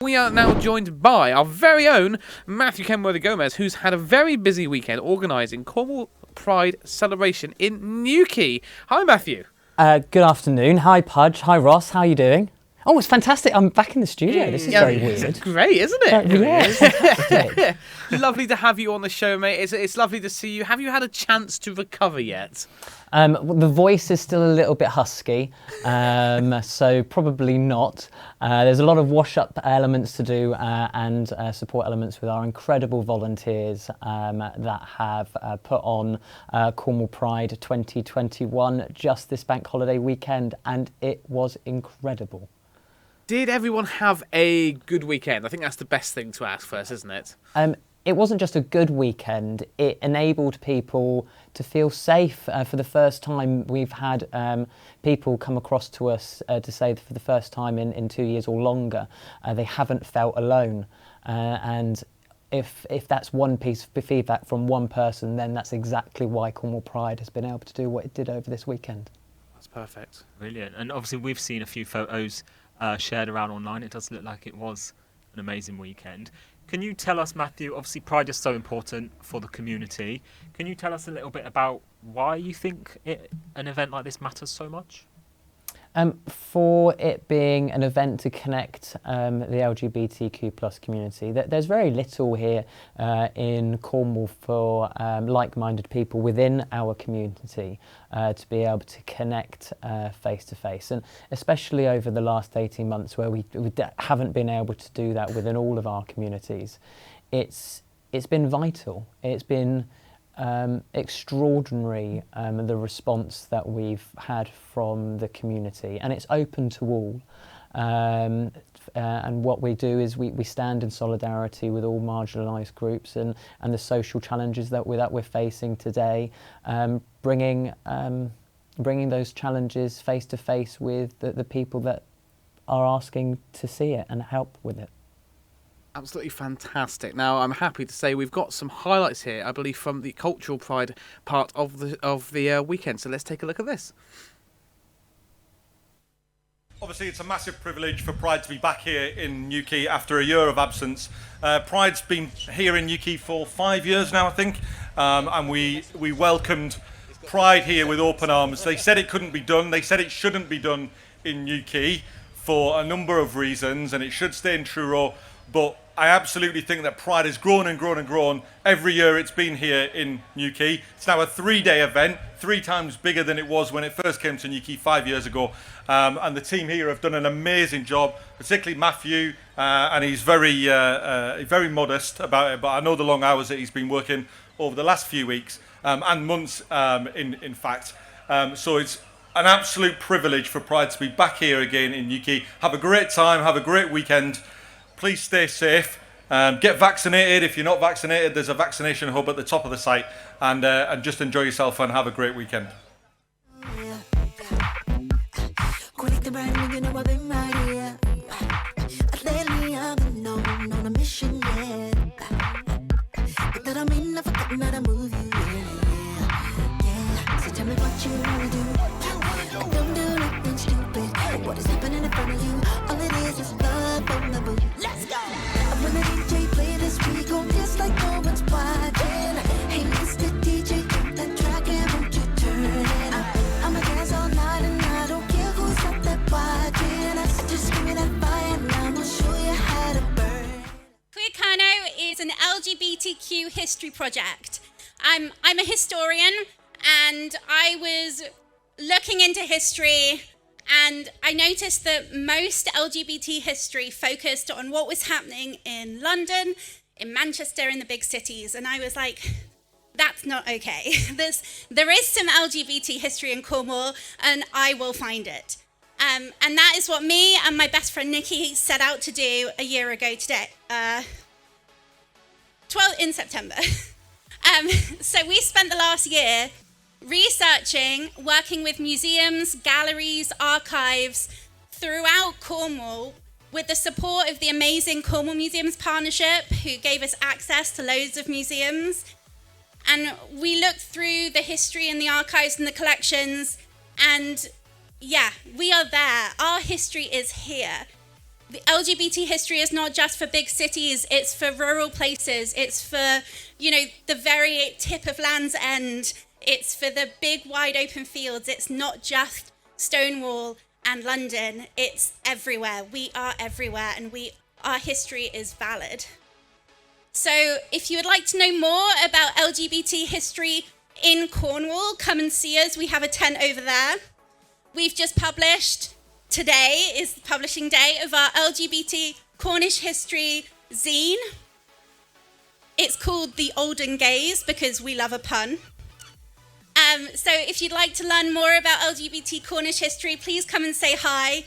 We are now joined by our very own Matthew Gomes, who's had a very busy weekend organising Cornwall Pride celebration in Newquay. Hi, Matthew. Good afternoon. Hi, Pudge. Hi, Ross. How are you doing? Oh, it's fantastic. I'm back in the studio. This is very weird. It's great, isn't it? Yeah, it's fantastic. Lovely to have you on the show, mate. It's lovely to see you. Have you had a chance to recover yet? The voice is still a little bit husky, so probably not. There's a lot of wash-up elements to do and support elements with our incredible volunteers that have put on Cornwall Pride 2021 just this bank holiday weekend, and it was incredible. Did everyone have a good weekend? I think that's the best thing to ask first, isn't it? It wasn't just a good weekend, it enabled people to feel safe. For the first time, we've had people come across to us to say that for the first time in 2 years or longer, they haven't felt alone. And if that's one piece of feedback from one person, then that's exactly why Cornwall Pride has been able to do what it did over this weekend. That's perfect. Brilliant. And obviously we've seen a few photos shared around online. It does look like it was an amazing weekend. Can you tell us, Matthew, obviously Pride is so important for the community. Can you tell us a little bit about why you think an event like this matters so much? For it being an event to connect the LGBTQ+ community, there's very little here in Cornwall for like-minded people within our community to be able to connect face to face, and especially over the last 18 months where we haven't been able to do that within all of our communities. It's been vital. It's been extraordinary, the response that we've had from the community, and it's open to all. And what we do is we stand in solidarity with all marginalised groups and the social challenges that we're facing today, bringing those challenges face to face with the people that are asking to see it and help with it. Absolutely fantastic. Now, I'm happy to say we've got some highlights here, I believe, from the Cultural Pride part of the weekend. So let's take a look at this. Obviously, it's a massive privilege for Pride to be back here in Newquay after a year of absence. Pride's been here in Newquay for 5 years now, I think, and we welcomed Pride here with open arms. They said it couldn't be done. They said it shouldn't be done in Newquay for a number of reasons, and it should stay in Truro. But I absolutely think that Pride has grown and grown and grown every year it's been here in Newquay. It's now a 3-day event, 3 times bigger than it was when it first came to Newquay 5 years ago. And the team here have done an amazing job, particularly Matthew, and he's very modest about it, but I know the long hours that he's been working over the last few weeks and months, in fact. So it's an absolute privilege for Pride to be back here again in Newquay. Have a great time, have a great weekend. Please stay safe. Get vaccinated. If you're not vaccinated, there's a vaccination hub at the top of the site, and just enjoy yourself and have a great weekend. An LGBTQ history project. I'm a historian, and I was looking into history, and I noticed that most LGBT history focused on what was happening in London, in Manchester, in the big cities, and I was like, that's not okay. There is some LGBT history in Cornwall, and I will find it. And that is what me and my best friend Nikki set out to do a year ago today. In September. So we spent the last year researching, working with museums, galleries, archives throughout Cornwall with the support of the amazing Cornwall Museums Partnership, who gave us access to loads of museums. And we looked through the history and the archives and the collections, and yeah, we are there. Our history is here. the LGBT history is not just for big cities, it's for rural places, it's for, the very tip of Land's End, it's for the big wide open fields. It's not just Stonewall and London, it's everywhere. We are everywhere, and our history is valid. So if you would like to know more about LGBT history in Cornwall, come and see us. We have a tent over there. We've just published, today is the publishing day of our LGBT Cornish history zine. It's called The Olden Gaze because we love a pun. So if you'd like to learn more about LGBT Cornish history, please come and say hi.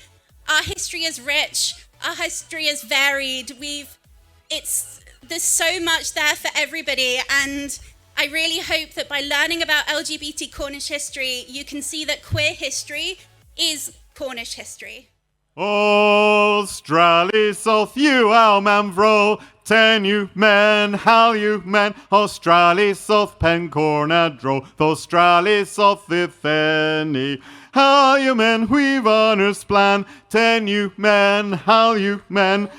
Our history is rich, our history is varied. There's so much there for everybody, and I really hope that by learning about LGBT Cornish history, you can see that queer history is Cornish history. Australis oth you man vro, ten you men, hal you men, Australis oth pencorna dro, Australis oth thitheni. Hal you men, we've honours plan, ten you men, hal you men,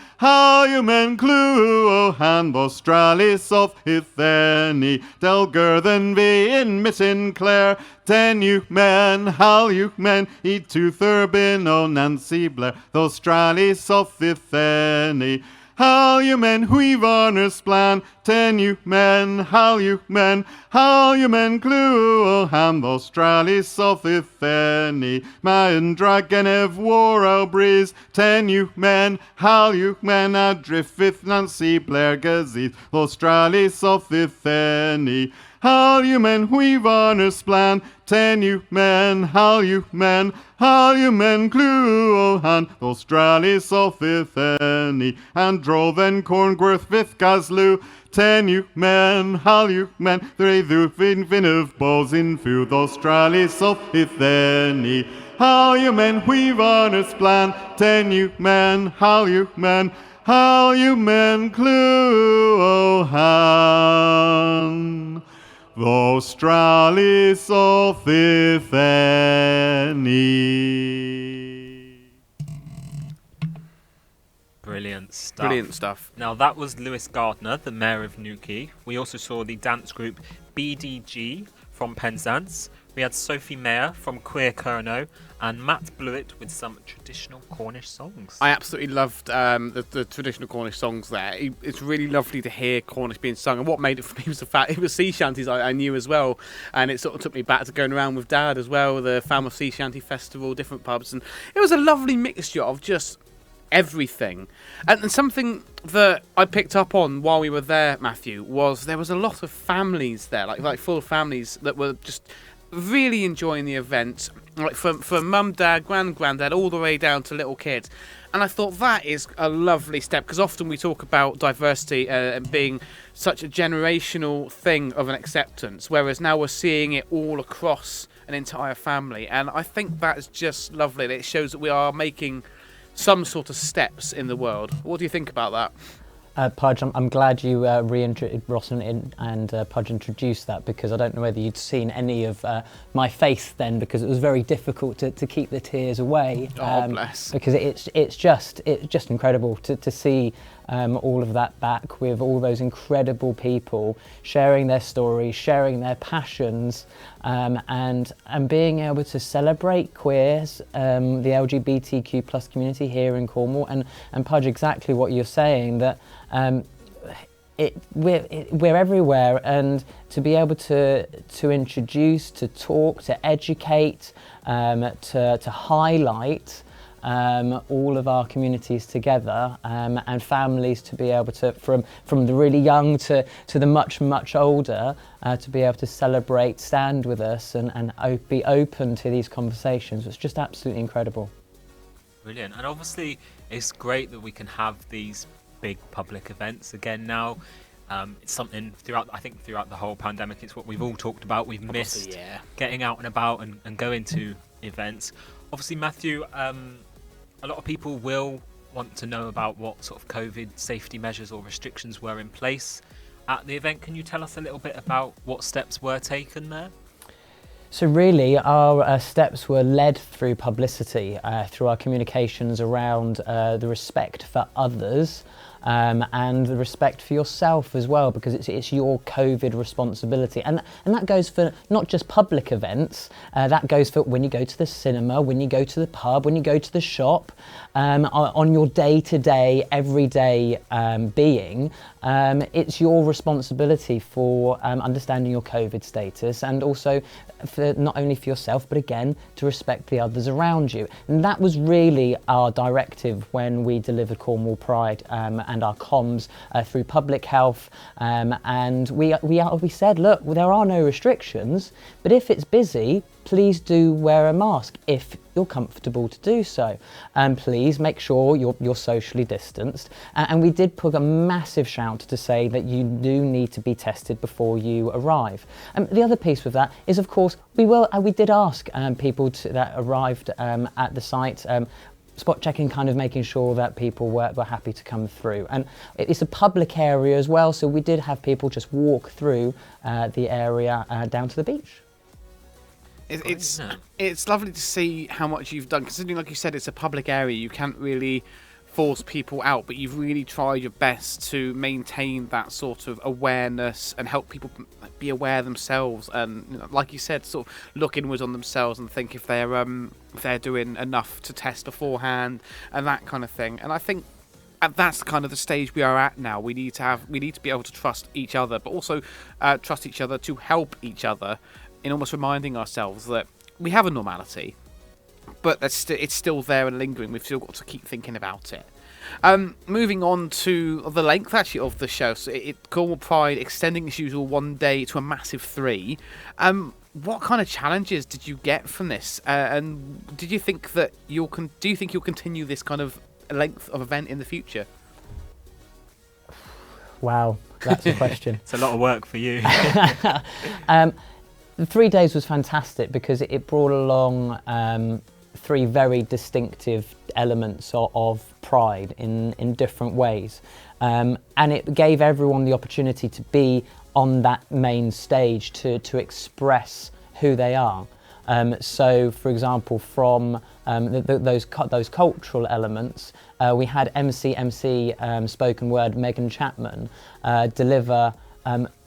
clue o hand, Australis oth itheni. Delgurthen be in mitten Clare, ten you men, hal you men, e to Thurbin o Nancy Blair, Australis oth itheni. Hal you men, we've honours plan, ten you men, clue o hand, Australis oth itheni. Maen dragon ev war o breeze, ten you men, adrift with Nancy Blair gazeeth, Australis oth itheni. Hal you men, we've honours plan, ten you men, clue o hand, Australis oth itheni. And draw then Corngworth with Gazloo, ten you men, three thu fin of balls in food, Australis oth itheni. Hal you men, we've honours plan, ten you men, clue o hand, Australis oth itheni. Brilliant stuff. Brilliant stuff. Now that was Lewis Gardner, the Mayor of Newquay. We also saw the dance group BDG from Penzance. We had Sophie Mayer from Queer Kerno and Matt Blewett with some traditional Cornish songs. I absolutely loved the traditional Cornish songs there. It's really lovely to hear Cornish being sung, and what made it for me was the fact it was sea shanties I knew as well, and it sort of took me back to going around with Dad as well, the Falmouth Sea Shanty Festival, different pubs, and it was a lovely mixture of just everything. And something that I picked up on while we were there, Matthew, was there was a lot of families there, like full families that were just really enjoying the event, like from mum, dad, granddad, all the way down to little kids. And I thought that is a lovely step, because often we talk about diversity and being such a generational thing of an acceptance, whereas now we're seeing it all across an entire family. And I think that is just lovely. It shows that we are making some sort of steps in the world. What do you think about that? Pudge, I'm glad you Ross and Pudge introduced that, because I don't know whether you'd seen any of my face then, because it was very difficult to keep the tears away. Bless. Because it's just incredible to see all of that back with all those incredible people sharing their stories, sharing their passions, and being able to celebrate queers, the LGBTQ plus community here in Cornwall, and Pudge, exactly what you're saying, that we're everywhere, and to be able to introduce, to talk, to educate, to highlight all of our communities together, and families to be able to, from the really young to the much older, to be able to celebrate, stand with us, and be open to these conversations. It's just absolutely incredible. Brilliant. And obviously it's great that we can have these big public events again now. It's something throughout the whole pandemic, it's what we've all talked about. We've missed getting out and about and going to events. Obviously, Matthew, a lot of people will want to know about what sort of COVID safety measures or restrictions were in place at the event. Can you tell us a little bit about what steps were taken there? So really, our steps were led through publicity, through our communications around the respect for others, and the respect for yourself as well, because it's your COVID responsibility, and that goes for not just public events. That goes for when you go to the cinema, when you go to the pub, when you go to the shop, on your day-to-day, everyday being. It's your responsibility for understanding your COVID status, and also for not only for yourself, but again to respect the others around you. And that was really our directive when we delivered Cornwall Pride and our comms through public health. And we said, look, there are no restrictions, but if it's busy, please do wear a mask if you're comfortable to do so. And please make sure you're socially distanced. And we did put a massive shout to say that you do need to be tested before you arrive. The other piece with that is, of course, we did ask people that arrived at the site, spot checking, kind of making sure that people were happy to come through. And it's a public area as well, so we did have people just walk through the area down to the beach. It's lovely to see how much you've done, considering, like you said, it's a public area. You can't really force people out, but you've really tried your best to maintain that sort of awareness and help people be aware themselves, and like you said, sort of look inwards on themselves and think if they're doing enough to test beforehand and that kind of thing. And I think that's kind of the stage we are at now. We need to be able to trust each other, but also trust each other to help each other, in almost reminding ourselves that we have a normality, but it's still there and lingering. We've still got to keep thinking about it. Moving on to the length, actually, of the show. So Cornwall Pride extending its usual 1 day to a massive 3. What kind of challenges did you get from this? And did you think that you'll continue this kind of length of event in the future? Wow, that's a question. It's a lot of work for you. The 3 days was fantastic because it brought along 3 very distinctive elements of Pride in different ways. And it gave everyone the opportunity to be on that main stage to express who they are. So, for example, from those cultural elements, we had MC spoken word Megan Chapman deliver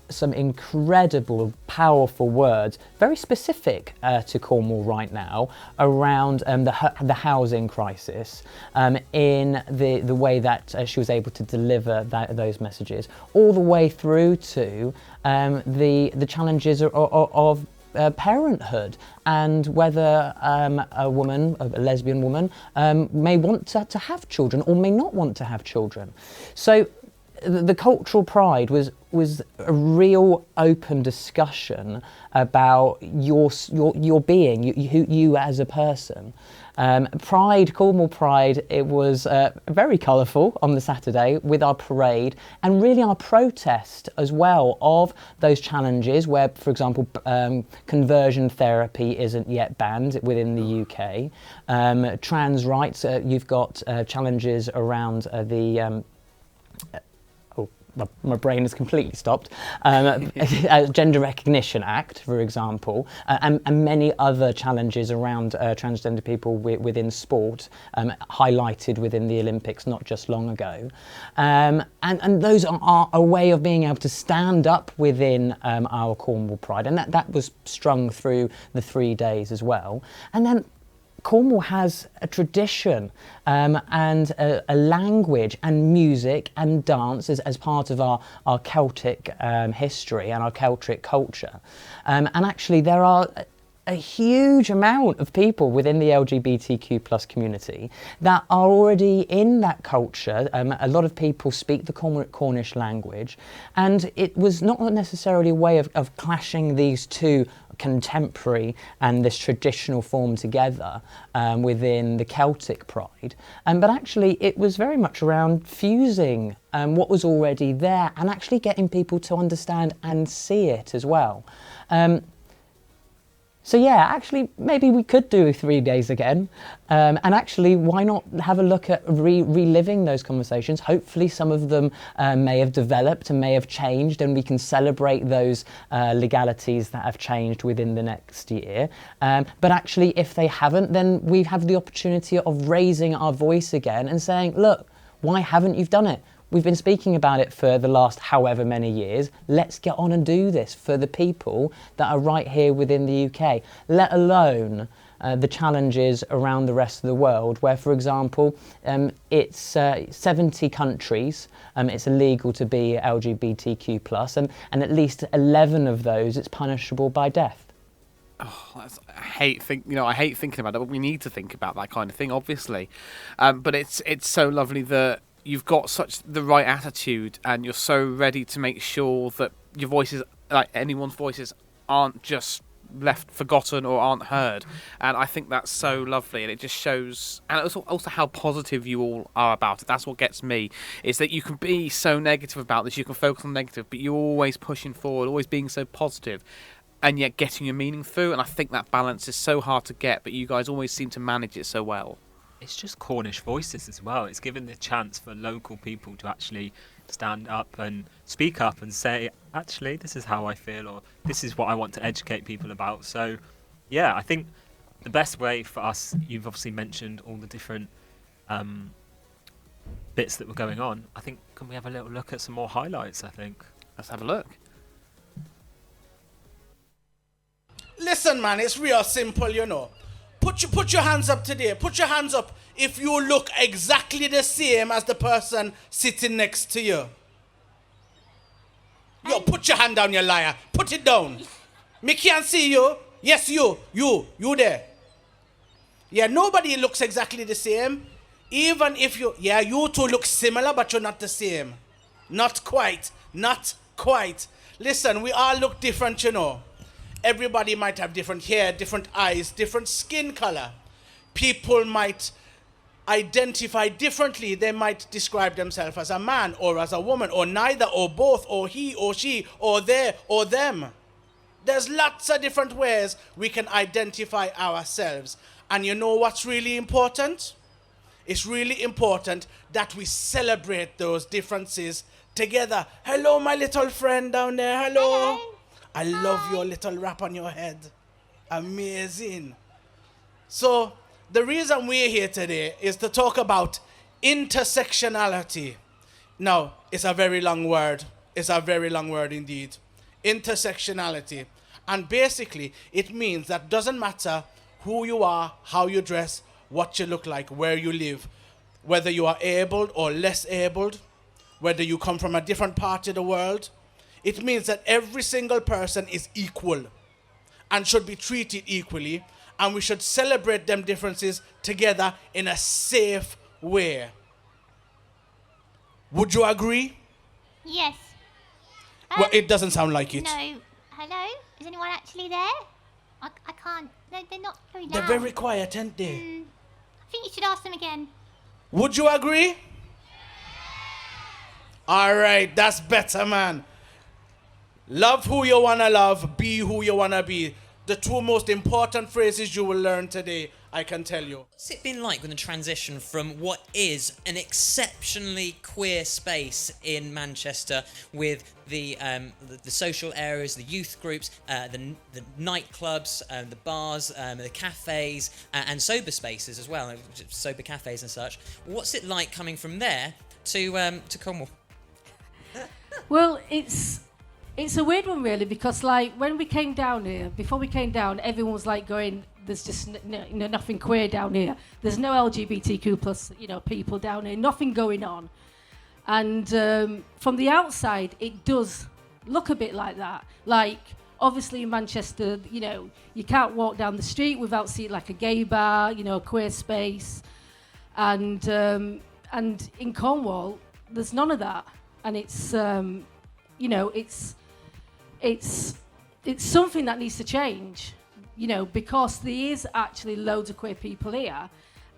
some incredible, powerful words, very specific to Cornwall right now, around the housing crisis, in the way that she was able to deliver those messages, all the way through to the challenges of parenthood, and whether a lesbian woman, may want to have children or may not want to have children. So the cultural pride was a real open discussion about your being, you as a person. Cornwall Pride, it was very colourful on the Saturday with our parade and really our protest as well of those challenges where, for example, conversion therapy isn't yet banned within the UK. Trans rights, you've got challenges around the my brain has completely stopped. Gender Recognition Act, for example, and many other challenges around transgender people within sport, highlighted within the Olympics not just long ago. And those are a way of being able to stand up within our Cornwall Pride, and that was strung through the 3 days as well. And then Cornwall has a tradition and a language and music and dance as part of our Celtic history and our Celtic culture. And actually there are a huge amount of people within the LGBTQ plus community that are already in that culture. A lot of people speak the Cornish language, and it was not necessarily a way of clashing these two contemporary and this traditional form together within the Celtic Pride, but actually it was very much around fusing what was already there and actually getting people to understand and see it as well. So yeah, actually, maybe we could do 3 days again. And actually, why not have a look at reliving those conversations? Hopefully some of them may have developed and may have changed, and we can celebrate those legalities that have changed within the next year. But actually, if they haven't, then we have the opportunity of raising our voice again and saying, look, why haven't you done it? We've been speaking about it for the last however many years. Let's get on and do this for the people that are right here within the UK, let alone the challenges around the rest of the world, where, for example, it's 70 countries, it's illegal to be LGBTQ+, and at least 11 of those it's punishable by death. Oh, I hate thinking about it, but we need to think about that kind of thing, obviously. But it's so lovely that you've got such the right attitude, and you're so ready to make sure that your voices, like anyone's voices, aren't just left forgotten or aren't heard. And I think that's so lovely, and it just shows, and also how positive you all are about it. That's what gets me, is that you can be so negative about this, you can focus on negative, but you're always pushing forward, always being so positive, and yet getting your meaning through. And I think that balance is so hard to get, but you guys always seem to manage it so well. It's just Cornish voices as well. It's given the chance for local people to actually stand up and speak up and say, actually, this is how I feel, or this is what I want to educate people about. So, yeah, I think the best way for us, you've obviously mentioned all the different bits that were going on. I think, can we have a little look at some more highlights, I think? Let's have a look. Listen, man, it's real simple, you know. Put your hands up today. Put your hands up if you look exactly the same as the person sitting next to you. Yo, put your hand down, you liar. Put it down. Me can't see you. Yes, you there. Yeah, nobody looks exactly the same. Even if you two look similar, but you're not the same. Not quite. Listen, we all look different, you know. Everybody might have different hair, different eyes, different skin color. People might identify differently. They might describe themselves as a man or as a woman, or neither, or both, or he or she, or they or them. There's lots of different ways we can identify ourselves. And you know what's really important? It's really important that we celebrate those differences together. Hello, my little friend down there. Hello. I love your little wrap on your head. Amazing. So, the reason we're here today is to talk about intersectionality. Now, it's a very long word. It's a very long word indeed. Intersectionality. And basically, it means that doesn't matter who you are, how you dress, what you look like, where you live, whether you are abled or less abled, whether you come from a different part of the world. It means that every single person is equal and should be treated equally, and we should celebrate them differences together in a safe way. Would you agree? Yes. Well, it doesn't sound like it. No. Hello? Is anyone actually there? I can't. No, they're not very loud. They're very quiet, aren't they? I think you should ask them again. Would you agree? All right, that's better, man. Love who you want to love, be who you want to be. The two most important phrases you will learn today, I can tell you. What's it been like with the transition from what is an exceptionally queer space in Manchester, with the social areas, the youth groups, the nightclubs, the bars, the cafes, and sober spaces as well, sober cafes and such. What's it like coming from there to Cornwall? Well, it's a weird one, really, because like when we came down here, before we came down, everyone was like going, there's just nothing queer down here. There's no LGBTQ plus people down here. Nothing going on. And from the outside, it does look a bit like that. Like obviously in Manchester, you can't walk down the street without seeing like a gay bar, a queer space, and in Cornwall, there's none of that. And it's it's something that needs to change, because there is actually loads of queer people here,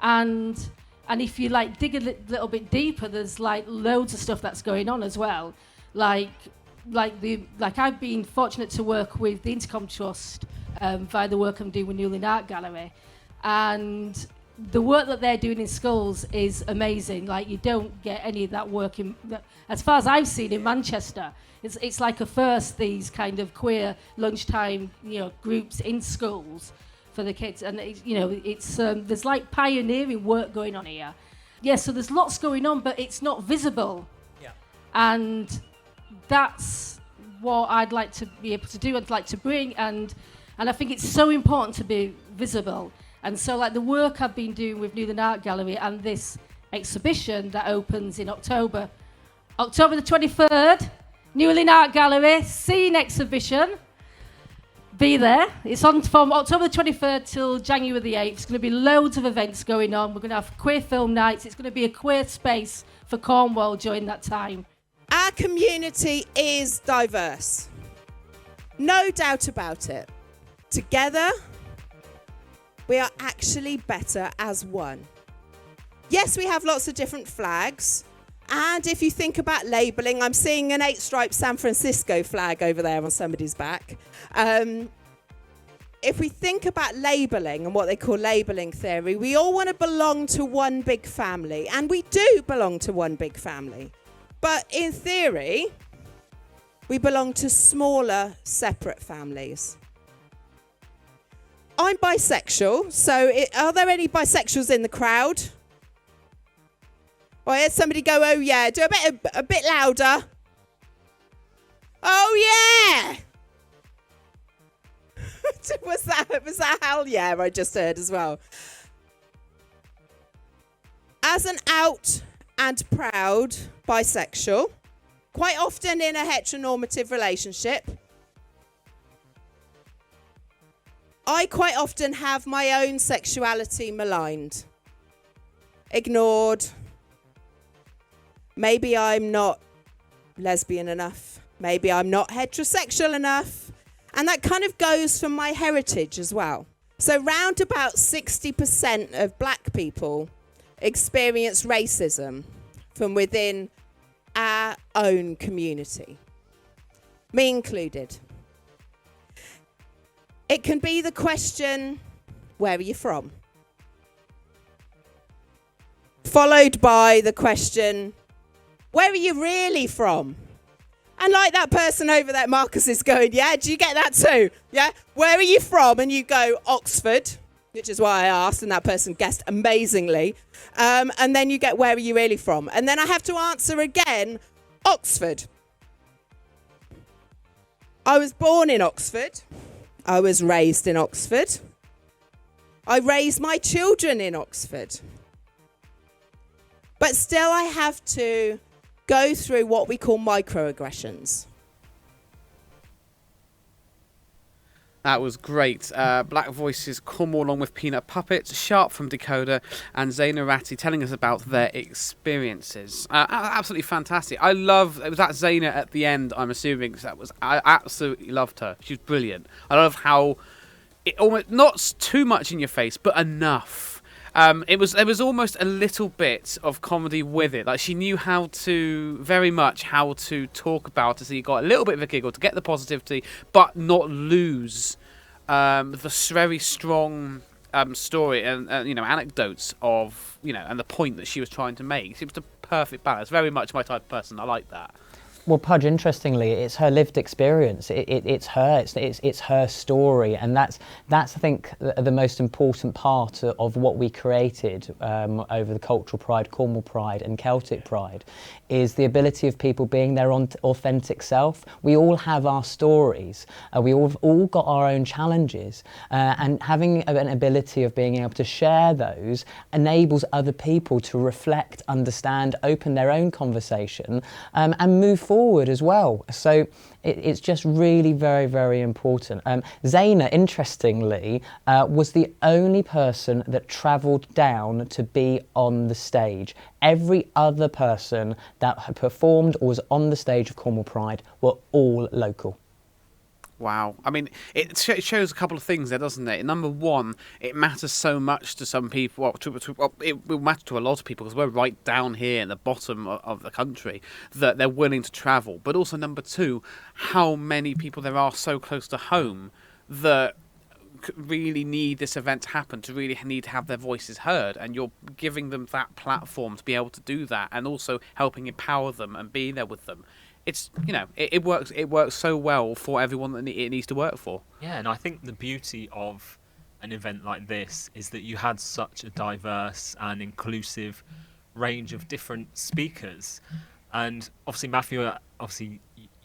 and if you like dig a little bit deeper, there's like loads of stuff that's going on as well, like I've been fortunate to work with the Intercom Trust via the work I'm doing with Newland Art Gallery. And the work that they're doing in schools is amazing. Like, you don't get any of that work as far as I've seen in Manchester. It's like a first, these kind of queer lunchtime, groups in schools for the kids. And it's there's like pioneering work going on here. Yeah, so there's lots going on, but it's not visible. Yeah. And that's what I'd like to be able to do. I'd like to bring, and I think it's so important to be visible. And so, like, the work I've been doing with Newland Art Gallery and this exhibition that opens in October the 23rd, Newland Art Gallery, scene exhibition. Be there. It's on from October the 23rd till January the 8th. There's going to be loads of events going on. We're going to have queer film nights. It's going to be a queer space for Cornwall during that time. Our community is diverse. No doubt about it. Together, we are actually better as one. Yes, we have lots of different flags. And if you think about labelling, I'm seeing an 8-striped San Francisco flag over there on somebody's back. If we think about labelling and what they call labelling theory, we all want to belong to one big family. And we do belong to one big family. But in theory, we belong to smaller, separate families. I'm bisexual, so are there any bisexuals in the crowd? Well, I heard somebody go, oh yeah, do a bit louder. Oh yeah! was that hell yeah I just heard as well? As an out and proud bisexual, quite often in a heteronormative relationship, I quite often have my own sexuality maligned, ignored. Maybe I'm not lesbian enough. Maybe I'm not heterosexual enough. And that kind of goes from my heritage as well. So round about 60% of black people experience racism from within our own community, me included. It can be the question, where are you from? Followed by the question, where are you really from? And like that person over there, Marcus is going, yeah, do you get that too? Yeah, where are you from? And you go, Oxford, which is why I asked, and that person guessed amazingly. And then you get, where are you really from? And then I have to answer again, Oxford. I was born in Oxford. I was raised in Oxford. I raised my children in Oxford. But still I have to go through what we call microaggressions. That was great. Black Voices, Cornwall along with Peanut Puppets, Sharp from Dakota, and Zaina Ratti telling us about their experiences. Absolutely fantastic. It was that Zaina at the end, I'm assuming, I absolutely loved her. She was brilliant. I love how, it almost, not too much in your face, but enough. There was almost a little bit of comedy with it. Like, she knew very much how to talk about it, so you got a little bit of a giggle to get the positivity, but not lose the very strong story and anecdotes of and the point that she was trying to make. It was the perfect balance. Very much my type of person. I like that. Well, Pudge, interestingly, it's her lived experience. It's her story, and that's I think the most important part of what we created over the Cultural Pride, Cornwall Pride, and Celtic Pride, is the ability of people being their authentic self. We all have our stories. We all got our own challenges, and having an ability of being able to share those enables other people to reflect, understand, open their own conversation, and move forward as well. So it's just really very, very important. Zaina, interestingly, was the only person that travelled down to be on the stage. Every other person that had performed or was on the stage of Cornwall Pride were all local. Wow. I mean, it shows a couple of things there, doesn't it? Number one, it matters so much to some people. It will matter to a lot of people because we're right down here in the bottom of the country that they're willing to travel. But also, number two, how many people there are so close to home that really need this event to happen, to really need to have their voices heard, and you're giving them that platform to be able to do that, and also helping empower them and being there with them. It's, it works so well for everyone that it needs to work for. Yeah, and I think the beauty of an event like this is that you had such a diverse and inclusive range of different speakers. And obviously, Matthew,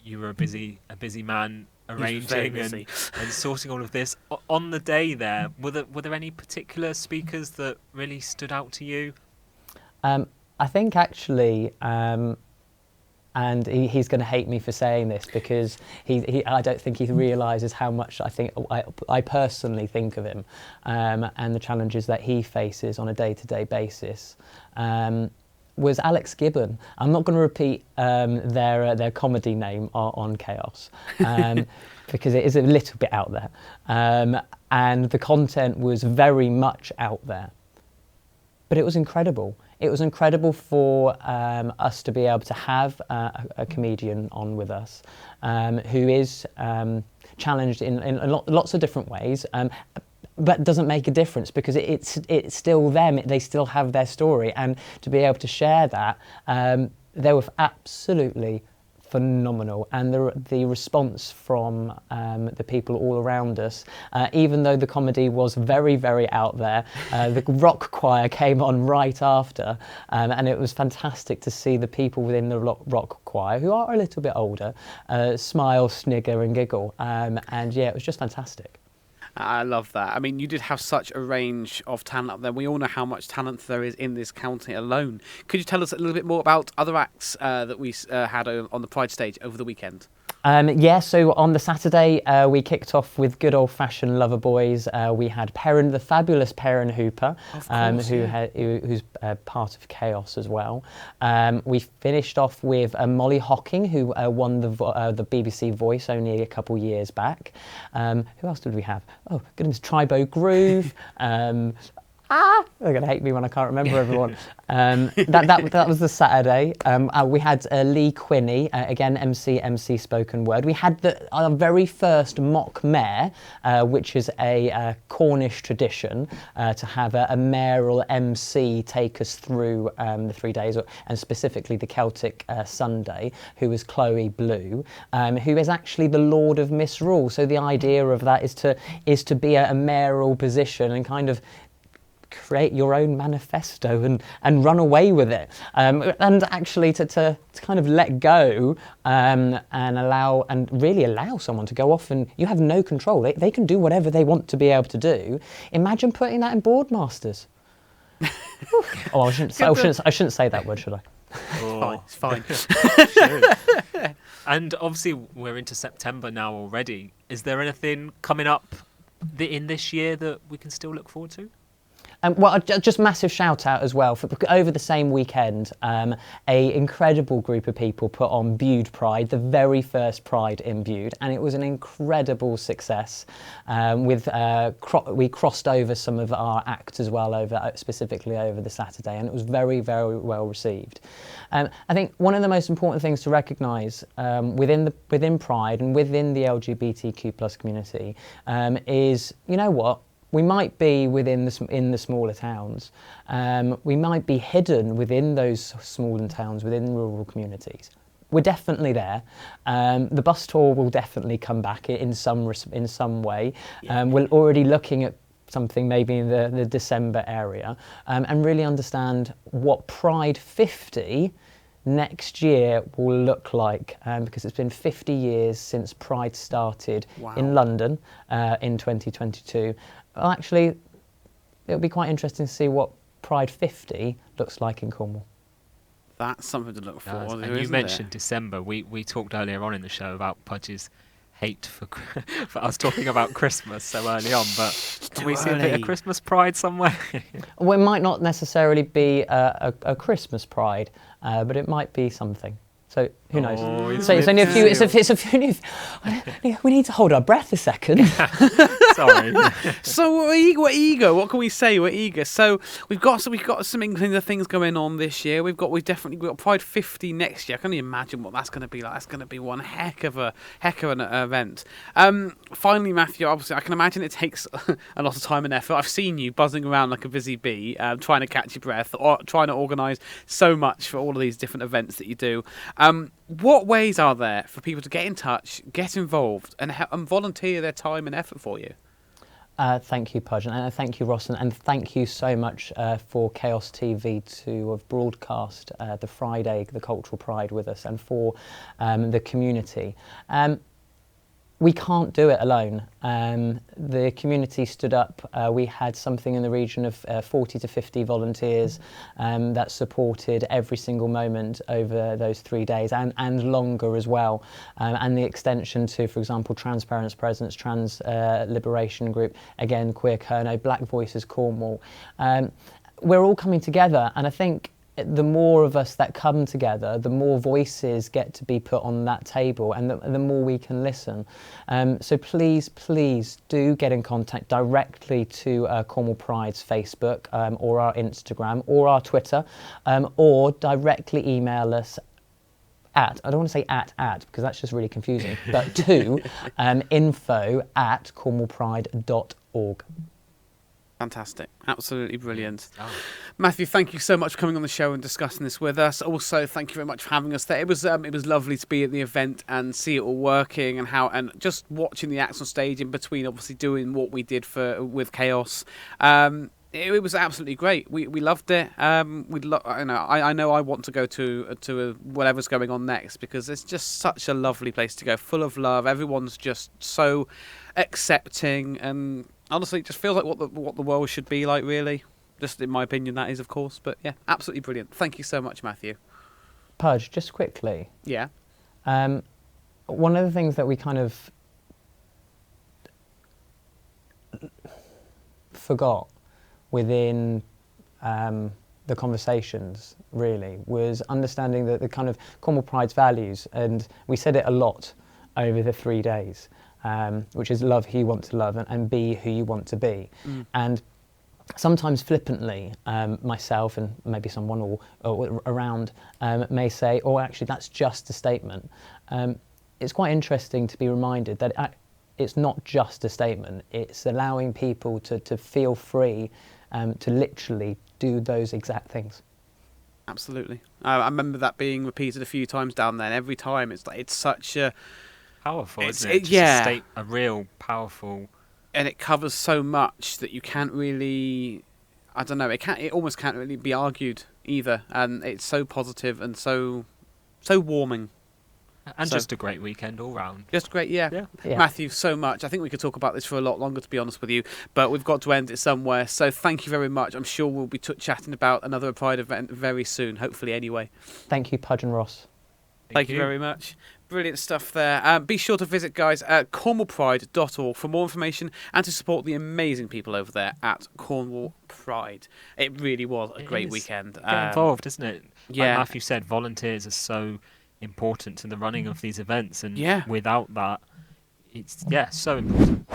you were a busy man arranging and sorting all of this. On the day there, were there any particular speakers that really stood out to you? I think actually, and he's going to hate me for saying this, because I don't think he realises how much I personally think of him, and the challenges that he faces on a day-to-day basis. Was Alex Gibbon. I'm not going to repeat their comedy name on Chaos, because it is a little bit out there, and the content was very much out there. But it was incredible. It was incredible for us to be able to have a comedian on with us who is challenged in lots of different ways, but doesn't make a difference, because it's still them. They still have their story, and to be able to share that, they were absolutely phenomenal. And the response from the people all around us, even though the comedy was very, very out there, the rock choir came on right after, and it was fantastic to see the people within the rock choir, who are a little bit older, smile, snigger and giggle, and yeah, it was just fantastic. I love that. I mean, you did have such a range of talent up there. We all know how much talent there is in this county alone. Could you tell us a little bit more about other acts that we had on the Pride stage over the weekend? Yeah, so on the Saturday, we kicked off with good old-fashioned lover boys. We had Perrin, the fabulous Perrin Hooper, who's part of Chaos as well. We finished off with Molly Hocking, who won the BBC Voice only a couple years back. Who else did we have? Oh, goodness, Tribo Groove. They're going to hate me when I can't remember everyone. That was the Saturday. We had Lee Quinney, again MC spoken word. We had our very first mock mayor, which is a Cornish tradition, to have a mayoral MC take us through the 3 days, and specifically the Celtic Sunday, who was Chloe Blue, who is actually the Lord of Misrule. So the idea of that is to be a mayoral position and kind of create your own manifesto and run away with it, and actually to kind of let go, and really allow someone to go off, and you have no control. They can do whatever they want to be able to do. Imagine putting that in Boardmasters. Oh, I shouldn't say that word, should I? Oh, it's fine. And obviously we're into September now already. Is there anything coming up in this year that we can still look forward to? Well, just massive shout out as well. Over the same weekend, a incredible group of people put on Bude Pride, the very first Pride in Bude, and it was an incredible success. We crossed over some of our acts as well, specifically over the Saturday, and it was very, very well received. I think one of the most important things to recognise within Pride and within the LGBTQ+ community is, you know what? We might be in the smaller towns. We might be hidden within those smaller towns, within rural communities. We're definitely there. The bus tour will definitely come back in some way. Yeah. We're already looking at something maybe in the December area, and really understand what Pride 50 next year will look like, because it's been 50 years since Pride started in London in 2022. Well, actually, it'll be quite interesting to see what Pride 50 looks like in Cornwall. That's something to look forward to. And you mentioned December. We talked earlier on in the show about Pudge's hate for us talking about Christmas so early on, but can we see a bit of Christmas Pride somewhere? Well, it might not necessarily be a Christmas Pride, but it might be something. So who knows? Oh, So it's only a few. It's a few. We need to hold our breath a second. Sorry. So we're eager. What can we say? We're eager. So we've got some inkling of things going on this year. We've got Pride 50 next year. I can only imagine what that's going to be like. That's going to be one heck of an event. Finally, Matthew, obviously, I can imagine it takes a lot of time and effort. I've seen you buzzing around like a busy bee, trying to catch your breath, or trying to organise so much for all of these different events that you do. What ways are there for people to get in touch, get involved, and volunteer their time and effort for you? Thank you, Pudge, and thank you, Ross, and thank you so much for Chaos TV to have broadcast the Friday, the Cultural Pride with us, and for the community. We can't do it alone. The community stood up. We had something in the region of 40 to 50 volunteers that supported every single moment over those 3 days and longer as well. And the extension to, for example, Transparent Presence, Trans Liberation Group, again, Queer Kerno, Black Voices Cornwall. We're all coming together, and I think the more of us that come together, the more voices get to be put on that table, and the more we can listen. So please do get in contact directly to Cornwall Pride's Facebook or our Instagram or our Twitter, or directly email us at, I don't want to say at because that's just really confusing, but to info@cornwallpride.org. Fantastic. Absolutely brilliant. Oh. Matthew, thank you so much for coming on the show and discussing this with us. Also, thank you very much for having us there. It was lovely to be at the event and see it all working and just watching the acts on stage in between, obviously doing what we did with Chaos. It was absolutely great. We loved it. I know I want to go to whatever's going on next, because it's just such a lovely place to go, full of love. Everyone's just so accepting, and honestly, it just feels like what the world should be like, really. Just in my opinion, that is, of course. But yeah, absolutely brilliant. Thank you so much, Matthew. Pudge, just quickly. Yeah. One of the things that we kind of forgot within the conversations, really, was understanding that the kind of Cornwall Pride's values, and we said it a lot over the 3 days, which is love who you want to love and be who you want to be. And sometimes flippantly, myself and maybe someone or around may say, oh, actually, that's just a statement. It's quite interesting to be reminded that it's not just a statement. It's allowing people to feel free to literally do those exact things. Absolutely. I remember that being repeated a few times down there, and every time it's such a powerful, isn't it? Yeah. A real powerful, and it covers so much that you can't really, I don't know, it almost can't really be argued either, and it's so positive and so warming. And just a great weekend all round. Just great, yeah. Matthew, so much. I think we could talk about this for a lot longer, to be honest with you, but we've got to end it somewhere. So thank you very much. I'm sure we'll be chatting about another Pride event very soon, hopefully anyway. Thank you, Pudge and Ross. Thank you very much. Brilliant stuff there. Be sure to visit, guys, at cornwallpride.org for more information and to support the amazing people over there at Cornwall Pride. It really was a great weekend. Get involved, isn't it? Yeah. Like Matthew said, volunteers are so important to the running of these events, and yeah, without that, it's so important.